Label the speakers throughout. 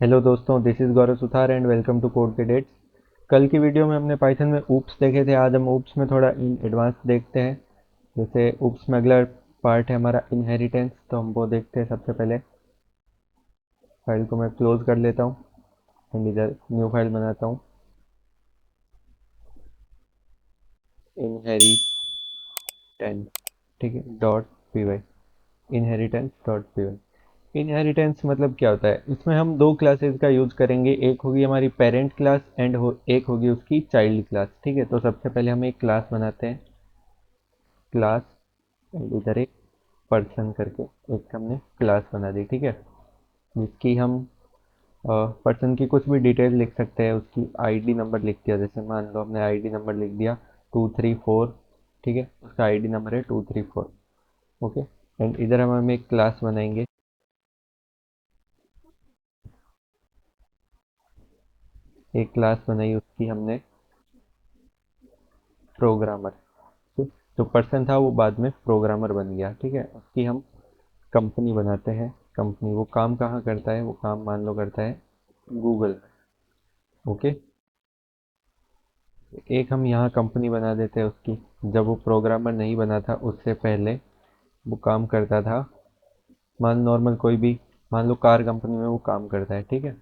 Speaker 1: Hello दोस्तों, this is Gaurav Suthar and welcome to code के dates. कल की वीडियो में हमने पाइथन में ऊप्स देखे थे। आज हम ऊप्स में थोड़ा इन एडवांस देखते हैं। जैसे ऊप्स में अगला पार्ट है हमारा इनहेरिटेंस, तो हम वो देखते हैं। सबसे पहले फाइल को मैं क्लोज कर लेता हूँ एंड इधर न्यू फाइल बनाता हूँ, इनहेरिटेंस। ठीक है, dot P Y, inheritance dot P Y. Inheritance मतलब क्या होता है, इसमें हम दो क्लासेस का यूज करेंगे। एक होगी हमारी पेरेंट क्लास एंड एक होगी उसकी चाइल्ड क्लास। ठीक है, तो सबसे पहले हम एक क्लास बनाते हैं, क्लास, एंड इधर एक पर्सन करके एक हमने क्लास बना दी। ठीक है, जिसकी हम पर्सन की कुछ भी डिटेल लिख सकते हैं। उसकी आईडी नंबर लिख दिया, जैसे मान लो हमने आईडी नंबर लिख दिया 234। ठीक है, उसका आईडी नंबर है 234। ओके, एंड इधर हम एक क्लास बनाएंगे, एक क्लास बनाई उसकी हमने प्रोग्रामर। जो पर्सन था वो बाद में प्रोग्रामर बन गया। ठीक है, उसकी हम कंपनी बनाते हैं। कंपनी, वो काम कहाँ करता है, वो काम मान लो करता है गूगल। ओके, एक हम यहाँ कंपनी बना देते हैं उसकी। जब वो प्रोग्रामर नहीं बना था उससे पहले वो काम करता था, मान नॉर्मल कोई भी, मान लो कार कंपनी में वो काम करता है। ठीक है,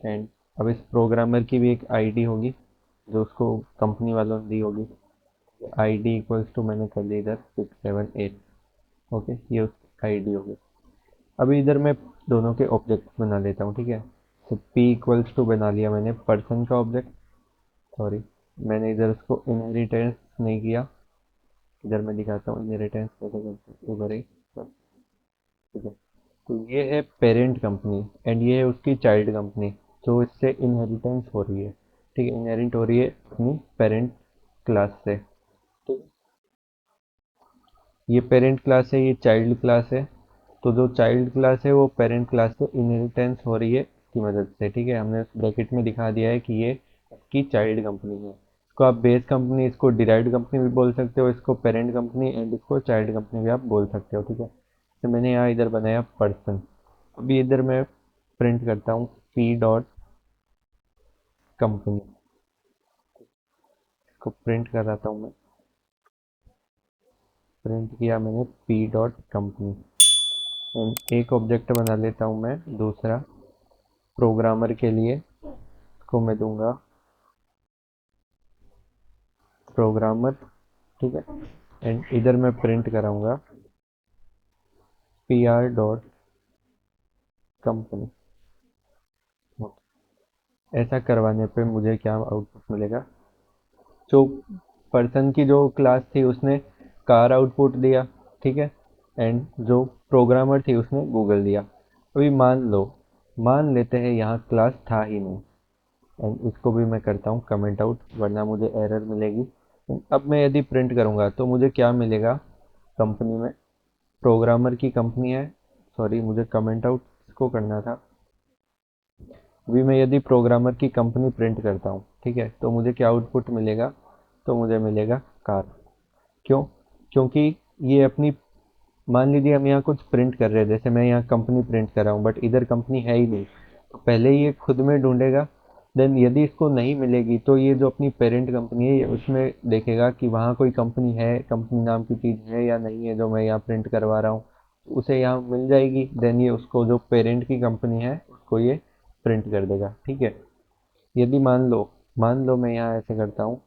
Speaker 1: एंड अब इस प्रोग्रामर की भी एक आईडी होगी जो उसको कंपनी वालों ने दी होगी। आईडी इक्वल्स टू, मैंने कर दी इधर 678। ओके, ये उसकी आईडी होगी। अभी इधर मैं दोनों के ऑब्जेक्ट बना लेता हूँ। ठीक है, तो पी इक्वल्स टू बना लिया मैंने पर्सन का ऑब्जेक्ट। सॉरी, मैंने इधर उसको इनहेरिटेंस नहीं किया। इधर मैं दिखाता हूँ इनहेरिटेंस कैसे करते हैं। उधर ही, ठीक है। तो ये है पेरेंट कंपनी एंड ये है उसकी चाइल्ड कंपनी, जो इससे इनहेरिटेंस हो रही है। ठीक है, इनहेरिट हो रही है अपनी पेरेंट क्लास से। ठीक है, ये पेरेंट क्लास है, ये चाइल्ड क्लास है। तो जो चाइल्ड क्लास है वो पेरेंट क्लास से इनहेरिटेंस हो रही है इसकी मदद से। ठीक है, हमने ब्रैकेट में दिखा दिया है कि ये इसकी चाइल्ड कंपनी है। इसको आप बेस कंपनी, इसको डिराइव्ड कंपनी भी बोल सकते हो, इसको पेरेंट कंपनी एंड इसको चाइल्ड कंपनी भी आप बोल सकते हो। ठीक है, तो मैंने यहाँ इधर बनाया पर्सन। अभी इधर मैं प्रिंट करता हूँ पी डॉट कंपनी, इसको प्रिंट कराता हूँ मैं। प्रिंट किया मैंने पी डॉट कंपनी एंड एक ऑब्जेक्ट बना लेता हूँ मैं दूसरा प्रोग्रामर के लिए। इसको मैं दूंगा प्रोग्रामर। ठीक है, एंड इधर मैं प्रिंट कराऊंगा पी आर डॉट कंपनी। ऐसा करवाने पे मुझे क्या आउटपुट मिलेगा, जो पर्सन की जो क्लास थी उसने कार आउटपुट दिया। ठीक है, एंड जो प्रोग्रामर थी उसने गूगल दिया। अभी मान लेते हैं यहाँ क्लास था ही नहीं, एंड इसको भी मैं करता हूँ कमेंट आउट, वरना मुझे एरर मिलेगी। अब मैं यदि प्रिंट करूँगा तो मुझे क्या मिलेगा, कंपनी में प्रोग्रामर की कंपनी है। सॉरी, मुझे कमेंट आउट इसको करना था। अभी मैं यदि प्रोग्रामर की कंपनी प्रिंट करता हूँ, ठीक है, तो मुझे क्या आउटपुट मिलेगा, तो मुझे मिलेगा कार। क्यों? क्योंकि ये अपनी, मान लीजिए हम यहाँ कुछ प्रिंट कर रहे हैं, जैसे मैं यहाँ कंपनी प्रिंट कर रहा हूँ बट इधर कंपनी है ही नहीं, तो पहले ही ये खुद में ढूंढेगा। देन यदि इसको नहीं मिलेगी तो ये जो अपनी पेरेंट कंपनी है उसमें देखेगा कि वहाँ कोई कंपनी है, कंपनी नाम की चीज़ है या नहीं है जो मैं यहाँ प्रिंट करवा रहा हूँ। उसे यहाँ मिल जाएगी, देन ये उसको जो पेरेंट की कंपनी है उसको ये प्रिंट कर देगा। ठीक है, यदि मान लो मैं यहाँ ऐसे करता हूँ।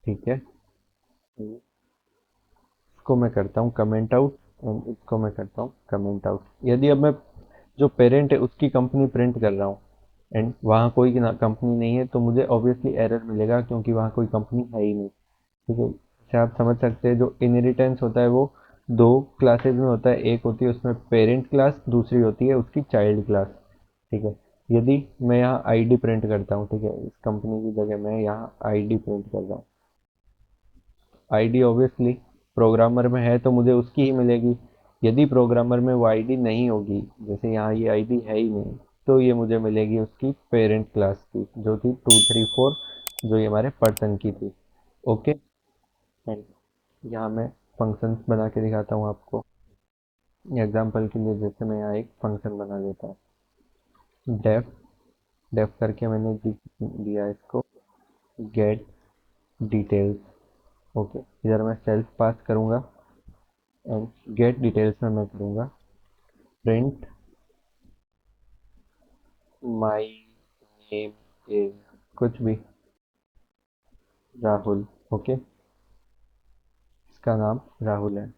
Speaker 1: ठीक है, इसको मैं करता हूँ कमेंट आउट एंड इसको मैं करता हूँ कमेंट आउट। यदि अब मैं जो पेरेंट है उसकी कंपनी प्रिंट कर रहा हूँ एंड वहाँ कोई कंपनी नहीं है, तो मुझे ऑब्वियसली एरर मिलेगा क्योंकि वहाँ कोई कंपनी है ही नहीं। ठीक है, इससे आप समझ सकते हैं जो इनहेरिटेंस होता है वो दो क्लासेज में होता है। एक होती है उसमें पेरेंट क्लास, दूसरी होती है उसकी चाइल्ड क्लास। ठीक है, यदि मैं यहाँ आईडी प्रिंट करता हूँ, ठीक है, इस कंपनी की जगह मैं यहाँ आईडी प्रिंट कर रहा हूँ। आईडी ऑब्वियसली प्रोग्रामर में है तो मुझे उसकी ही मिलेगी। यदि प्रोग्रामर में वो आईडी नहीं होगी, जैसे यहाँ ये आईडी है ही नहीं, तो ये मुझे मिलेगी उसकी पेरेंट क्लास की, जो थी 234, जो ये हमारे पर्सन की थी। ओके, एंड यहाँ मैं फंक्शंस बना के दिखाता हूँ आपको। एग्जाम्पल के लिए जैसे मैं यहाँ एक फंक्शन बना लेता हूँ, डेफ डेफ करके मैंने दिया इसको गेट डिटेल्स। ओके, इधर मैं सेल्फ पास करूँगा एंड गेट डिटेल्स में मैं करूँगा प्रिंट माई नेम इज कुछ भी राहुल। ओके, इसका नाम राहुल है।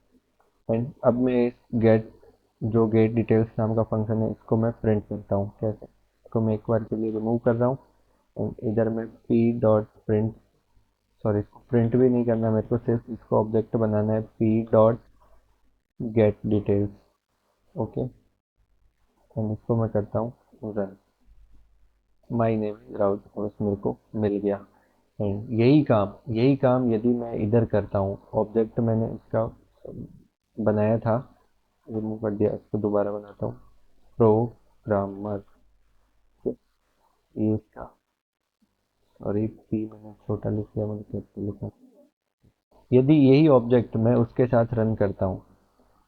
Speaker 1: एंड अब मैं इस गेट जो गेट डिटेल्स नाम का फंक्शन है इसको मैं प्रिंट करता हूँ। कैसे? इसको मैं एक बार के लिए रिमूव कर रहा हूँ एंड इधर मैं पी डॉट प्रिंट, सॉरी इसको प्रिंट भी नहीं करना मेरे को, सिर्फ इसको ऑब्जेक्ट बनाना है P dot gate details. Okay, and इसको मैं करता हूँ run. My name is Rahul बस मेरे को मिल गया। एंड यही काम यदि मैं इधर करता हूँ, ऑब्जेक्ट मैंने इसका बनाया था, रिमूव कर दिया, इसको दोबारा बनाता हूँ प्रोग्रामर। ये इसका, सॉरी पी मैंने छोटा लिख दिया, मैंने कैपिटल लिखा। यदि यही ऑब्जेक्ट मैं उसके साथ रन करता हूँ,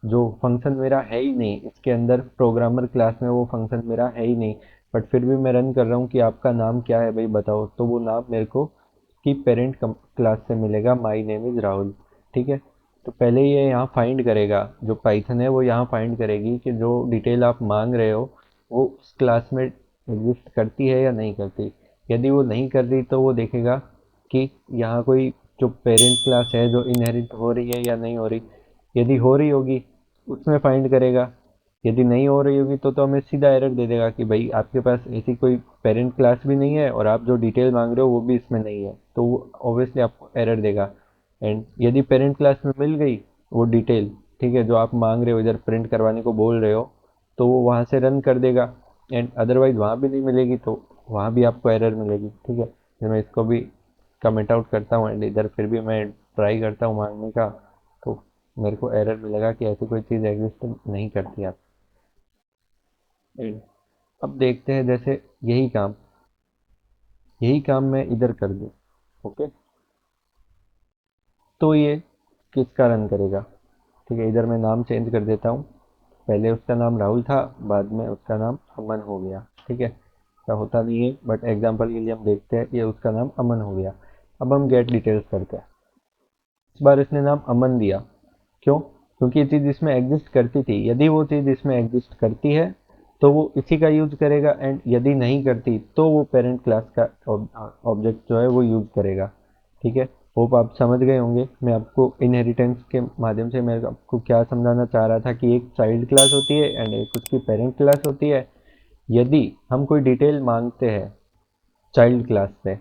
Speaker 1: जो फंक्शन मेरा है ही नहीं, इसके अंदर प्रोग्रामर क्लास में वो फंक्शन मेरा है ही नहीं, बट फिर भी मैं रन कर रहा हूँ कि आपका नाम क्या है भाई बताओ, तो वो नाम मेरे को की पेरेंट क्लास से मिलेगा, माई नेम इज़ राहुल। ठीक है, तो पहले ये यहाँ फाइंड करेगा, जो पाइथन है वो यहाँ फाइंड करेगी कि जो डिटेल आप मांग रहे हो वो उस क्लास में एग्जिस्ट करती है या नहीं करती। यदि वो नहीं कर रही तो वो देखेगा कि यहाँ कोई जो पेरेंट क्लास है जो इनहेरिट हो रही है या नहीं हो रही। यदि हो रही होगी उसमें फाइंड करेगा, यदि नहीं हो रही होगी तो हमें सीधा एरर दे देगा कि भाई आपके पास ऐसी कोई पेरेंट क्लास भी नहीं है और आप जो डिटेल मांग रहे हो वो भी इसमें नहीं है, तो वो ऑब्वियसली आपको एरर देगा। एंड यदि पेरेंट क्लास में मिल गई वो डिटेल, ठीक है, जो आप मांग रहे हो इधर प्रिंट करवाने को बोल रहे हो, तो वो वहाँ से रन कर देगा। एंड अदरवाइज वहाँ भी नहीं मिलेगी तो वहाँ भी आपको एरर मिलेगी। ठीक है, फिर मैं इसको भी कमेंट आउट करता हूँ एंड इधर फिर भी मैं ट्राई करता हूँ मांगने का, तो मेरे को एरर मिलेगा कि ऐसी कोई चीज़ एग्जिस्ट नहीं करती आप। एंड अब देखते हैं जैसे यही काम मैं इधर कर दूँ। ओके, तो ये किसका रन करेगा? ठीक है, इधर मैं नाम चेंज कर देता हूँ, पहले उसका नाम राहुल था, बाद में उसका नाम अमन हो गया। ठीक है, ऐसा होता नहीं है बट एग्जांपल के लिए हम देखते हैं, ये उसका नाम अमन हो गया। अब हम गेट डिटेल्स करते हैं। इस बार इसने नाम अमन दिया, क्यों? क्योंकि ये चीज़ इसमें एग्जिस्ट करती थी, यदि वो चीज़ इसमें एग्जिस्ट करती है तो वो इसी का यूज करेगा, एंड यदि नहीं करती तो वो पेरेंट क्लास का ऑब्जेक्ट जो है वो यूज करेगा। ठीक है, होप आप समझ गए होंगे मैं आपको इनहेरिटेंस के माध्यम से मैं आपको क्या समझाना चाह रहा था कि एक चाइल्ड क्लास होती है एंड एक उसकी पेरेंट क्लास होती है। यदि हम कोई डिटेल मांगते हैं चाइल्ड क्लास से,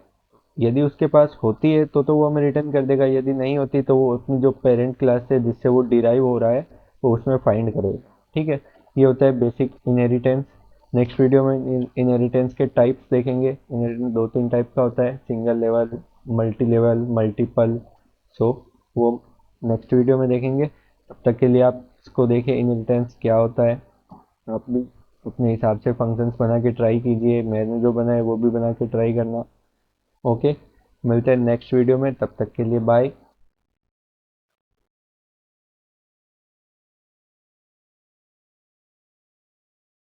Speaker 1: यदि उसके पास होती है तो वो हमें रिटर्न कर देगा, यदि नहीं होती तो वो अपनी जो पेरेंट क्लास है जिससे वो डिराइव हो रहा है वो उसमें फाइंड करेगा। ठीक है, ये होता है बेसिक इनहेरिटेंस। नेक्स्ट वीडियो में इनहेरिटेंस के टाइप्स देखेंगे। इनहेरिटेंस दो तीन टाइप का होता है, single level, multi level, multiple. So वो नेक्स्ट वीडियो में देखेंगे। तब तक के लिए आप इसको देखें इनहेरिटेंस क्या होता है, आप भी अपने हिसाब से फंक्शंस बना के ट्राई कीजिए, मैंने जो बनाया वो भी बना के ट्राई करना। ओके, मिलते हैं नेक्स्ट वीडियो में, तब तक के लिए बाय।